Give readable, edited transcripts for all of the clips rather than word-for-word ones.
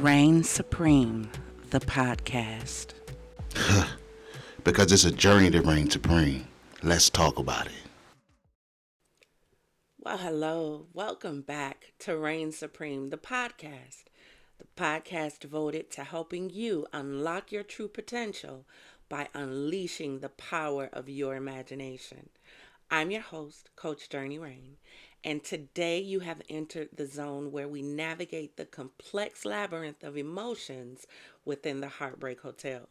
Reign Supreme, the podcast. Because it's a journey to reign supreme. Let's talk about it. Well, hello. Welcome back to Reign Supreme, the podcast. The podcast devoted to helping you unlock your true potential by unleashing the power of your imagination. I'm your host, Coach Journey Rain, and today you have entered the zone where we navigate the complex labyrinth of emotions within the Heartbreak Hotel.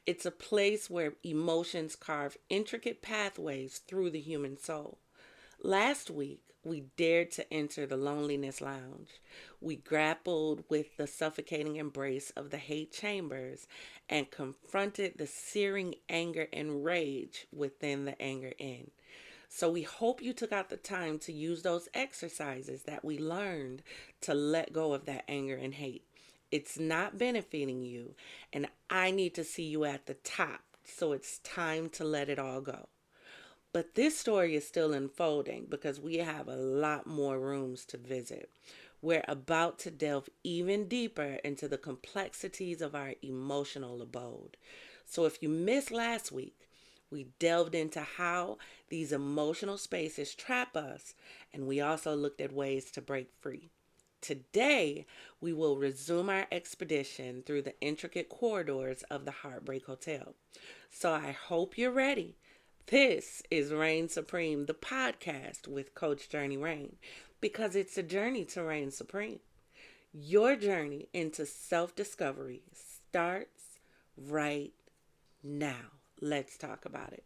It's a place where emotions carve intricate pathways through the human soul. Last week, we dared to enter the loneliness lounge. We grappled with the suffocating embrace of the hate chambers and confronted the searing anger and rage within the anger inn. So we hope you took out the time to use those exercises that we learned to let go of that anger and hate. It's not benefiting you, and I need to see you at the top. So it's time to let it all go. But this story is still unfolding because we have a lot more rooms to visit. We're about to delve even deeper into the complexities of our emotional abode. So if you missed last week, we delved into how these emotional spaces trap us, and we also looked at ways to break free. Today, we will resume our expedition through the intricate corridors of the Heartbreak Hotel. So I hope you're ready. This is Reign Supreme, the podcast with Coach Journey Rain, because it's a journey to reign supreme. Your journey into self discovery starts right now. Let's talk about it.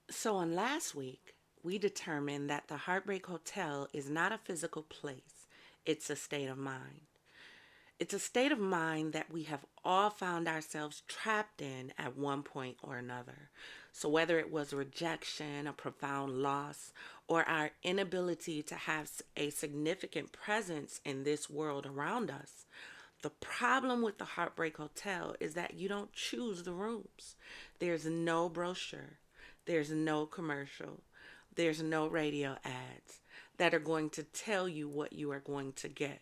So, on last week, we determined that the Heartbreak Hotel is not a physical place, it's a state of mind. It's a state of mind that we have all found ourselves trapped in at one point or another. So, whether it was rejection, a profound loss, or our inability to have a significant presence in this world around us, the problem with the Heartbreak Hotel is that you don't choose the rooms. There's no brochure, there's no commercial, there's no radio ads that are going to tell you what you are going to get,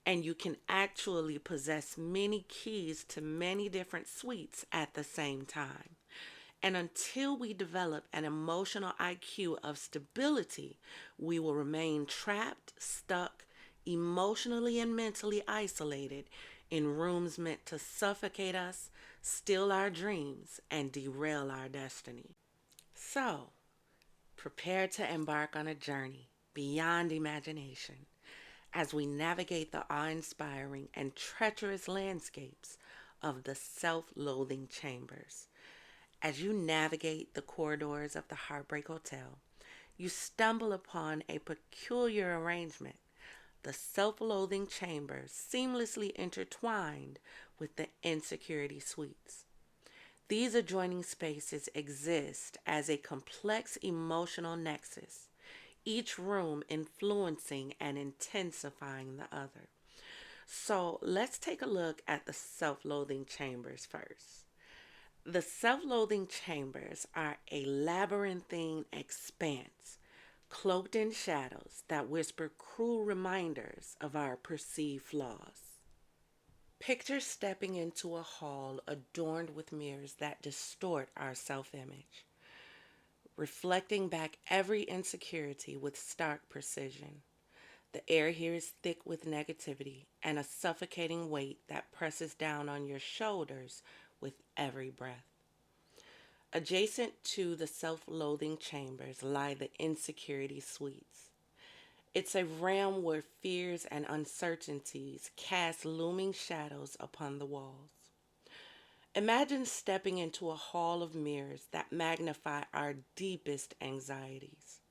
and you can actually possess many keys to many different suites at the same time. And until we develop an emotional IQ of stability, we will remain trapped, stuck, emotionally and mentally isolated in rooms meant to suffocate us, steal our dreams, and derail our destiny. So, prepare to embark on a journey beyond imagination as we navigate the awe inspiring and treacherous landscapes of the self loathing chambers. As you navigate the corridors of the Heartbreak Hotel, you stumble upon a peculiar arrangement, the self loathing chambers seamlessly intertwined with the insecurity suites. These adjoining spaces exist as a complex emotional nexus, each room influencing and intensifying the other. So let's take a look at the self loathing chambers first. The self loathing chambers are a labyrinthine expanse, cloaked in shadows that whisper cruel reminders of our perceived flaws. Picture stepping into a hall adorned with mirrors that distort our self image, reflecting back every insecurity with stark precision. The air here is thick with negativity and a suffocating weight that presses down on your shoulders with every breath. Adjacent to the self loathing chambers lie the insecurity suites. It's a realm where fears and uncertainties cast looming shadows upon the walls. Imagine stepping into a hall of mirrors that magnify our deepest anxieties.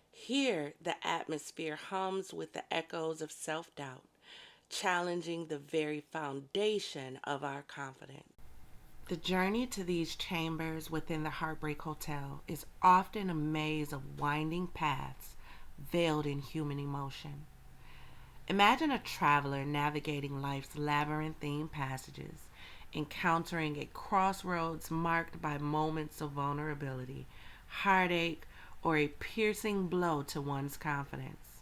Here, the atmosphere hums with the echoes of self doubt, challenging the very foundation of our confidence. The journey to these chambers within the Heartbreak Hotel is often a maze of winding paths veiled in human emotion. Imagine a traveler navigating life's labyrinthine passages, encountering a crossroads marked by moments of vulnerability, heartache, or a piercing blow to one's confidence.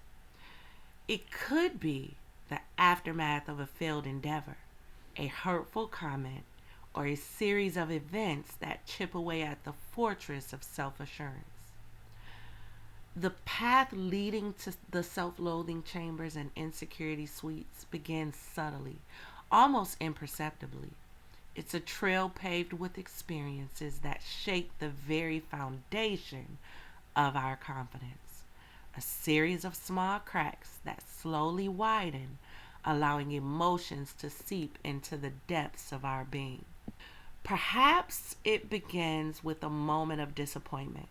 It could be the aftermath of a failed endeavor, a hurtful comment, or a series of events that chip away at the fortress of self assurance. The path leading to the self loathing chambers and insecurity suites begins subtly, almost imperceptibly. It's a trail paved with experiences that shake the very foundation of our confidence. A series of small cracks that slowly widen, allowing emotions to seep into the depths of our being. Perhaps it begins with a moment of disappointment,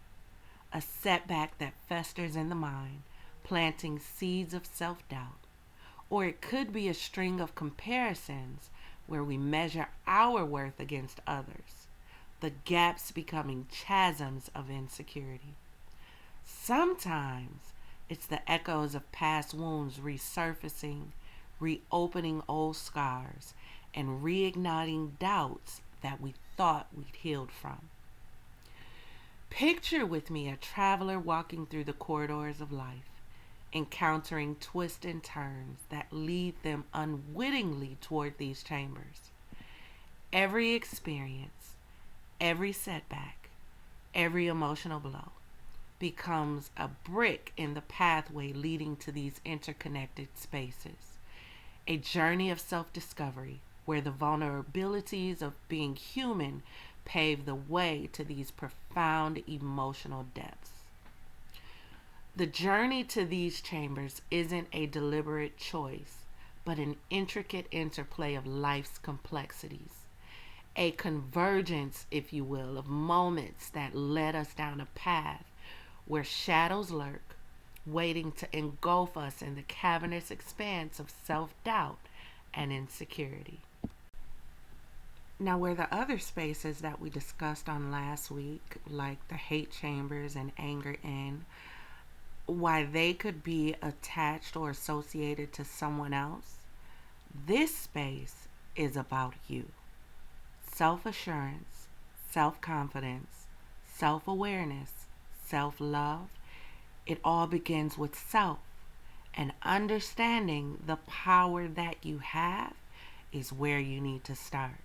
a setback that festers in the mind, planting seeds of self doubt. Or it could be a string of comparisons where we measure our worth against others, the gaps becoming chasms of insecurity. Sometimes it's the echoes of past wounds resurfacing, reopening old scars, and reigniting doubts that we thought we'd healed from. Picture with me a traveler walking through the corridors of life, encountering twists and turns that lead them unwittingly toward these chambers. Every experience, every setback, every emotional blow becomes a brick in the pathway leading to these interconnected spaces. A journey of self discovery where the vulnerabilities of being human pave the way to these profound emotional depths. The journey to these chambers isn't a deliberate choice, but an intricate interplay of life's complexities. A convergence, if you will, of moments that led us down a path where shadows lurk, waiting to engulf us in the cavernous expanse of self doubt and insecurity. Now, where the other spaces that we discussed on last week, like the hate chambers and anger in, why they could be attached or associated to someone else, this space is about you. Self assurance, self confidence, self awareness, self love. It all begins with self, and understanding the power that you have is where you need to start.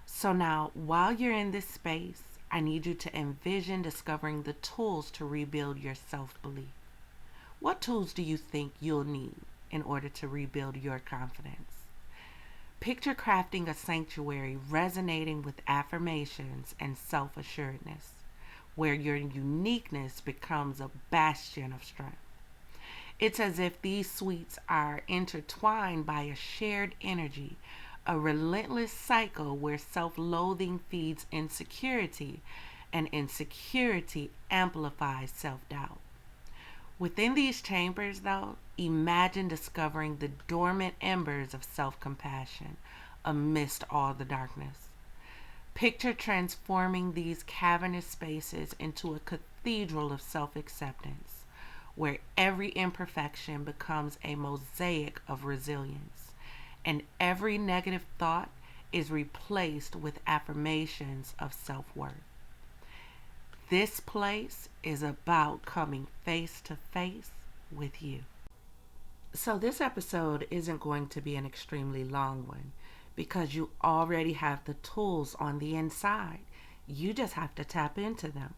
So, now while you're in this space, I need you to envision discovering the tools to rebuild your self belief. What tools do you think you'll need in order to rebuild your confidence? Picture crafting a sanctuary resonating with affirmations and self assuredness, where your uniqueness becomes a bastion of strength. It's as if these suites are intertwined by a shared energy, a relentless cycle where self loathing feeds insecurity and insecurity amplifies self doubt. Within these chambers, though, imagine discovering the dormant embers of self compassion amidst all the darkness. Picture transforming these cavernous spaces into a cathedral of self acceptance, where every imperfection becomes a mosaic of resilience, and every negative thought is replaced with affirmations of self worth. This place is about coming face to face with you. So, this episode isn't going to be an extremely long one because you already have the tools on the inside. You just have to tap into them.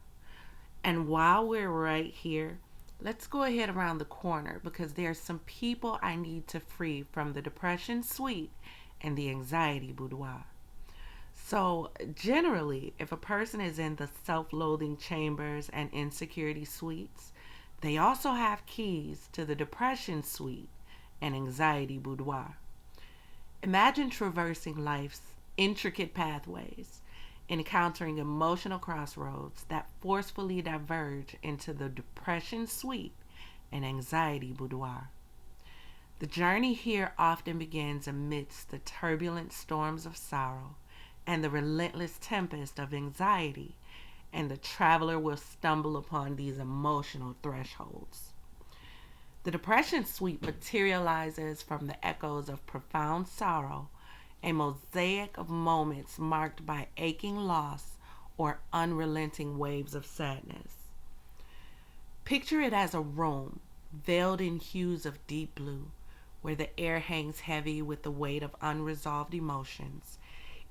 And while we're right here, let's go ahead around the corner because there's some people I need to free from the depression suite and the anxiety boudoir. So, generally, if a person is in the self loathing chambers and insecurity suites, they also have keys to the depression suite and anxiety boudoir. Imagine traversing life's intricate pathways, encountering emotional crossroads that forcefully diverge into the depression suite and anxiety boudoir. The journey here often begins amidst the turbulent storms of sorrow and the relentless tempest of anxiety, and the traveler will stumble upon these emotional thresholds. The depression suite materializes from the echoes of profound sorrow, a mosaic of moments marked by aching loss or unrelenting waves of sadness. Picture it as a room veiled in hues of deep blue, where the air hangs heavy with the weight of unresolved emotions,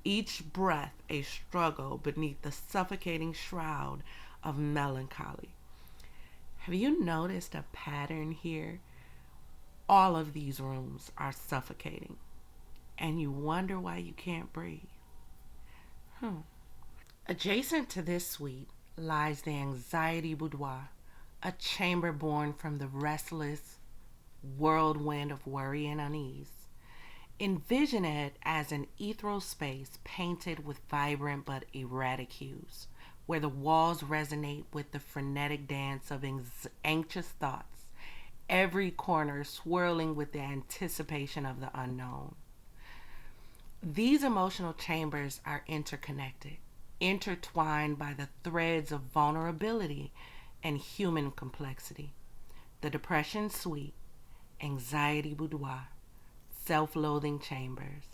each breath a struggle beneath the suffocating shroud of melancholy. Have you noticed a pattern here? All of these rooms are suffocating, and you wonder why you can't breathe. Hmm. Adjacent to this suite lies the anxiety boudoir, a chamber born from the restless whirlwind of worry and unease. Envision it as an ethereal space painted with vibrant but erratic hues, where the walls resonate with the frenetic dance of anxious thoughts, every corner swirling with the anticipation of the unknown. These emotional chambers are interconnected, intertwined by the threads of vulnerability and human complexity. The depression suite, anxiety boudoir, self loathing chambers,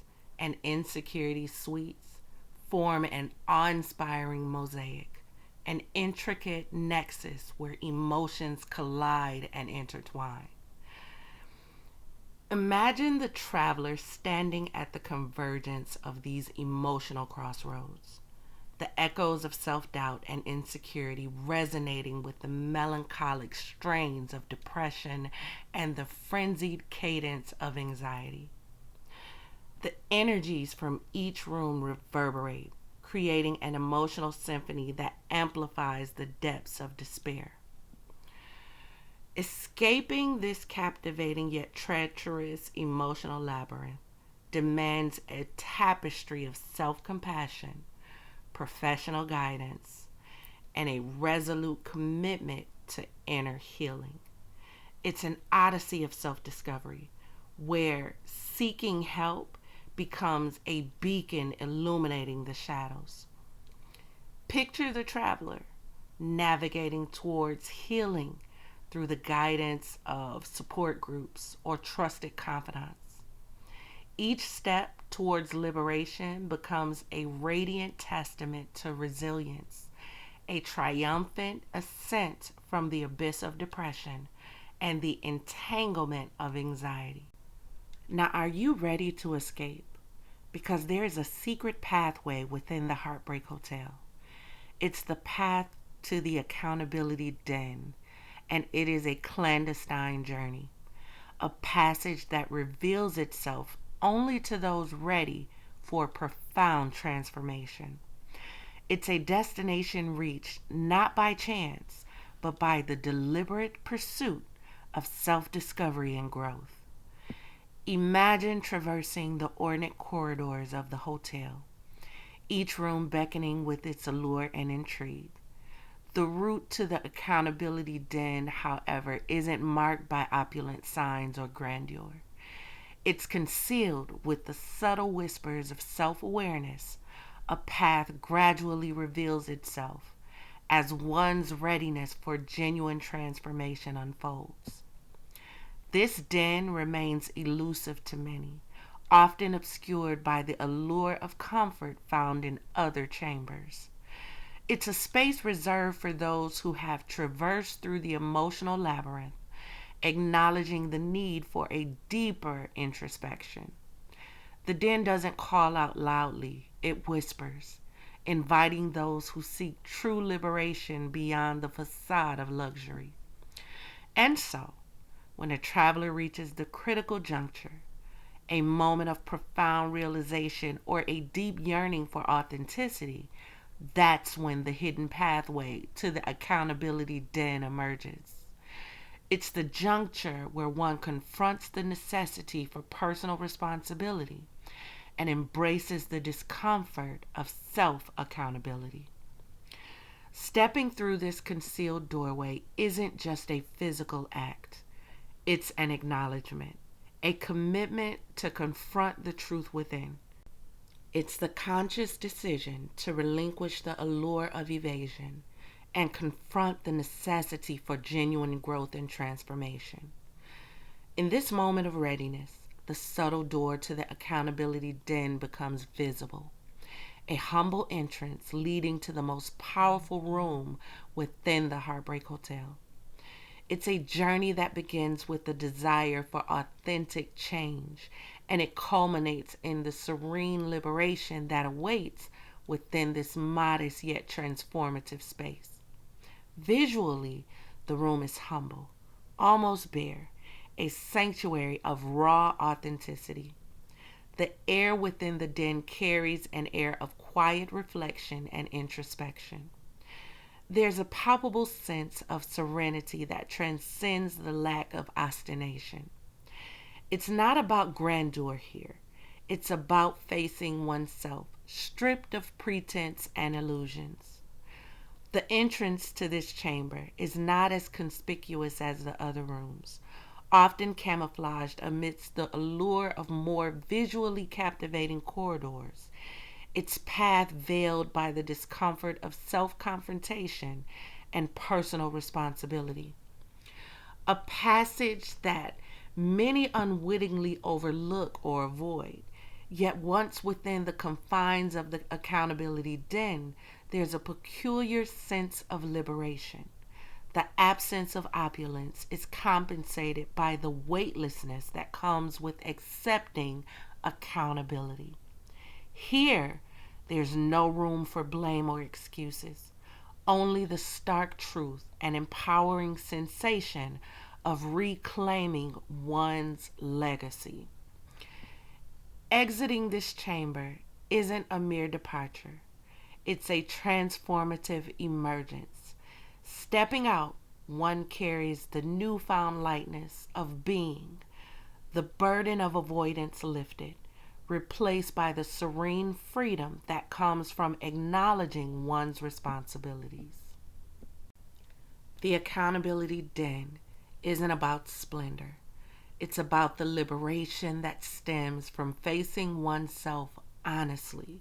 and insecurity suites form an awe inspiring mosaic, an intricate nexus where emotions collide and intertwine. Imagine the traveler standing at the convergence of these emotional crossroads, the echoes of self doubt and insecurity resonating with the melancholic strains of depression and the frenzied cadence of anxiety. The energies from each room reverberate, creating an emotional symphony that amplifies the depths of despair. Escaping this captivating yet treacherous emotional labyrinth demands a tapestry of self compassion, professional guidance, and a resolute commitment to inner healing. It's an odyssey of self discovery where seeking help becomes a beacon illuminating the shadows. Picture the traveler navigating towards healing through the guidance of support groups or trusted confidants. Each step towards liberation becomes a radiant testament to resilience, a triumphant ascent from the abyss of depression and the entanglement of anxiety. Now, are you ready to escape? Because there is a secret pathway within the Heartbreak Hotel. It's the path to the accountability den, and it is a clandestine journey, a passage that reveals itself only to those ready for profound transformation. It's a destination reached not by chance, but by the deliberate pursuit of self discovery and growth. Imagine traversing the ornate corridors of the hotel, each room beckoning with its allure and intrigue. The route to the accountability den, however, isn't marked by opulent signs or grandeur. It's concealed with the subtle whispers of self awareness. A path gradually reveals itself as one's readiness for genuine transformation unfolds. This den remains elusive to many, often obscured by the allure of comfort found in other chambers. It's a space reserved for those who have traversed through the emotional labyrinth, acknowledging the need for a deeper introspection. The den doesn't call out loudly, it whispers, inviting those who seek true liberation beyond the facade of luxury. And so, when a traveler reaches the critical juncture, a moment of profound realization or a deep yearning for authenticity, that's when the hidden pathway to the accountability den emerges. It's the juncture where one confronts the necessity for personal responsibility and embraces the discomfort of self accountability. Stepping through this concealed doorway isn't just a physical act, it's an acknowledgement, a commitment to confront the truth within. It's the conscious decision to relinquish the allure of evasion and confront the necessity for genuine growth and transformation. In this moment of readiness, the subtle door to the accountability den becomes visible, a humble entrance leading to the most powerful room within the Heartbreak Hotel. It's a journey that begins with the desire for authentic change, and it culminates in the serene liberation that awaits within this modest yet transformative space. Visually, the room is humble, almost bare, a sanctuary of raw authenticity. The air within the den carries an air of quiet reflection and introspection. There's a palpable sense of serenity that transcends the lack of ostentation. It's not about grandeur here. It's about facing oneself, stripped of pretense and illusions. The entrance to this chamber is not as conspicuous as the other rooms, often camouflaged amidst the allure of more visually captivating corridors, its path veiled by the discomfort of self-confrontation and personal responsibility. A passage that many unwittingly overlook or avoid. Yet once within the confines of the accountability den, there's a peculiar sense of liberation. The absence of opulence is compensated by the weightlessness that comes with accepting accountability. Here, there's no room for blame or excuses, only the stark truth and empowering sensation of reclaiming one's legacy. Exiting this chamber isn't a mere departure, it's a transformative emergence. Stepping out, one carries the newfound lightness of being, the burden of avoidance lifted, replaced by the serene freedom that comes from acknowledging one's responsibilities. The accountability den isn't about splendor. It's about the liberation that stems from facing oneself honestly.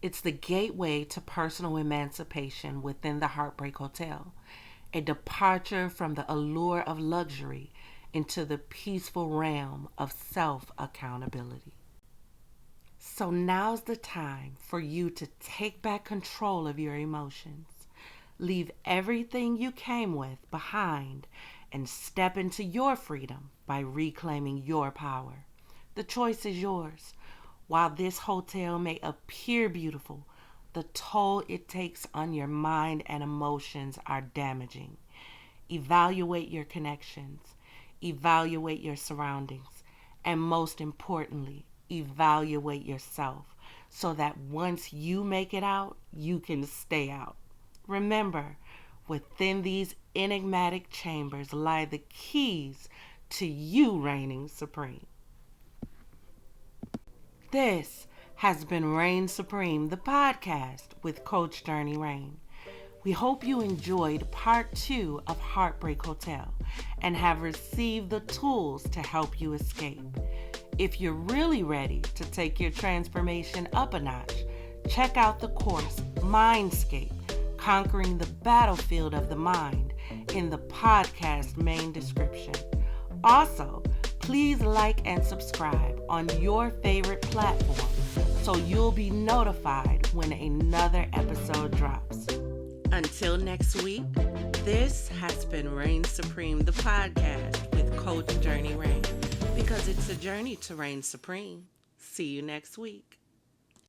It's the gateway to personal emancipation within the Heartbreak Hotel, a departure from the allure of luxury into the peaceful realm of self-accountability. So now's the time for you to take back control of your emotions. Leave everything you came with behind and step into your freedom by reclaiming your power. The choice is yours. While this hotel may appear beautiful, the toll it takes on your mind and emotions are damaging. Evaluate your connections, evaluate your surroundings, and most importantly, evaluate yourself so that once you make it out, you can stay out. Remember, within these enigmatic chambers lie the keys to you reigning supreme. This has been Reign Supreme, the podcast with Coach Journey Rain. We hope you enjoyed part 2 of Heartbreak Hotel and have received the tools to help you escape. If you're really ready to take your transformation up a notch, check out the course Mindscape, Conquering the Battlefield of the Mind in the podcast main description. Also, please like and subscribe on your favorite platform so you'll be notified when another episode drops. Until next week, this has been Reign Supreme, the podcast with Coach Journey Rain, because it's a journey to reign supreme. See you next week.